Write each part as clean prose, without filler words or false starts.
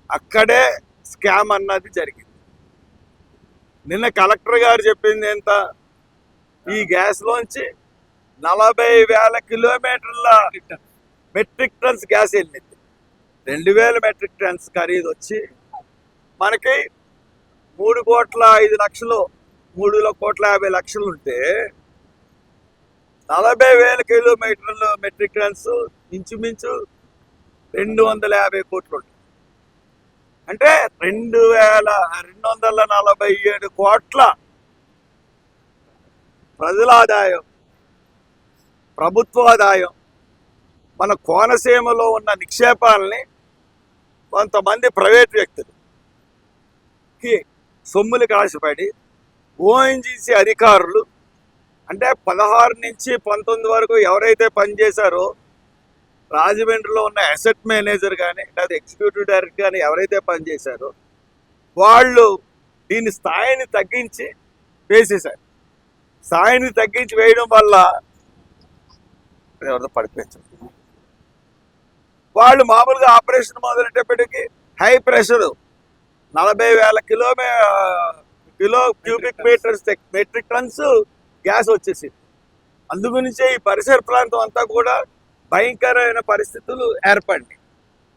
అక్కడే స్కామ్ అన్నది జరిగింది. నిన్న కలెక్టర్ గారు చెప్పింది ఎంత, ఈ గ్యాస్లోంచి 40,000 కిలోమీటర్ల మెట్రిక్ టన్స్ గ్యాస్ వెళ్ళింది. 2,000 మెట్రిక్ టన్స్ ఖరీదు వచ్చి మనకి 3,05,00,000 3,50,00,000 ఉంటే 40,000 కిలోమీటర్లు మెట్రిక్ టన్స్ ఇంచుమించు 250 కోట్లు ఉంటుంది. అంటే 2,247 కోట్ల ప్రజల ఆదాయం, ప్రభుత్వ ఆదాయం, మన కోనసీమలో ఉన్న నిక్షేపాలని కొంతమంది ప్రైవేట్ వ్యక్తులకి సొమ్ములు కాసిపడి ఓఎన్జీసీ అధికారులు అంటే 16 నుంచి 19 వరకు ఎవరైతే పనిచేశారో రాజమండ్రిలో ఉన్న అసెట్ మేనేజర్ కానీ లేదా ఎగ్జిక్యూటివ్ డైరెక్టర్ కానీ ఎవరైతే పనిచేశారో వాళ్ళు దీని స్థాయిని తగ్గించి వేసేశారు. స్థాయిని తగ్గించి వేయడం వల్ల ఎవరితో పడిపోయింది. వాళ్ళు మామూలుగా ఆపరేషన్ మొదలెట్టేప్పటికీ high pressure 40,000 cubic metres metric tons gas వచ్చేసింది. అందుగురించే ఈ పరిసర ప్రాంతం అంతా కూడా భయంకరమైన పరిస్థితులు ఏర్పడినాయి.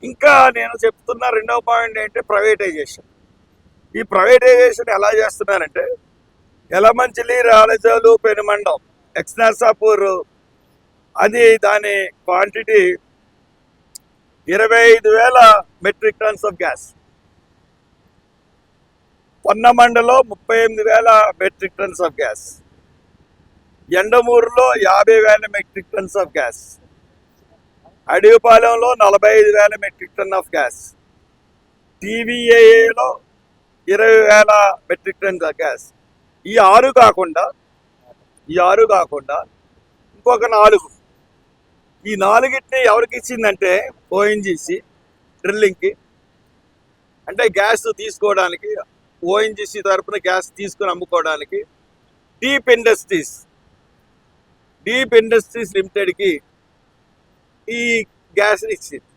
ఇంకా నేను చెప్తున్న రెండవ పాయింట్ ఏంటంటే ప్రైవేటైజేషన్. ఈ ప్రైవేటైజేషన్ ఎలా చేస్తున్నారంటే యలమంచిలి, రాలజోలు, పెనుమండం, ఎక్స్నర్సాపూర్ అది దాని quantity 25,000 metric tons of gas. పొన్నమండలో 38,000 మెట్రిక్ టన్స్ ఆఫ్ గ్యాస్. ఎండమూరులో 50,000 మెట్రిక్ టన్స్ ఆఫ్ గ్యాస్. అడవిపాలెంలో 45,000 మెట్రిక్ టన్ ఆఫ్ గ్యాస్. టీవీఏలో 20,000 మెట్రిక్ టన్స్ ఆఫ్ గ్యాస్. ఈ ఆరు కాకుండా ఇంకొక 4. ఈ 4టిని ఎవరికి ఇచ్చిందంటే ఓఎన్జీసీ డ్రిల్లింగ్కి, అంటే గ్యాస్ తీసుకోవడానికి ఓఎన్జీసీ తరఫున గ్యాస్ తీసుకుని అమ్ముకోవడానికి డీప్ ఇండస్ట్రీస్ లిమిటెడ్కి ఈ గ్యాస్ని ఇచ్చింది.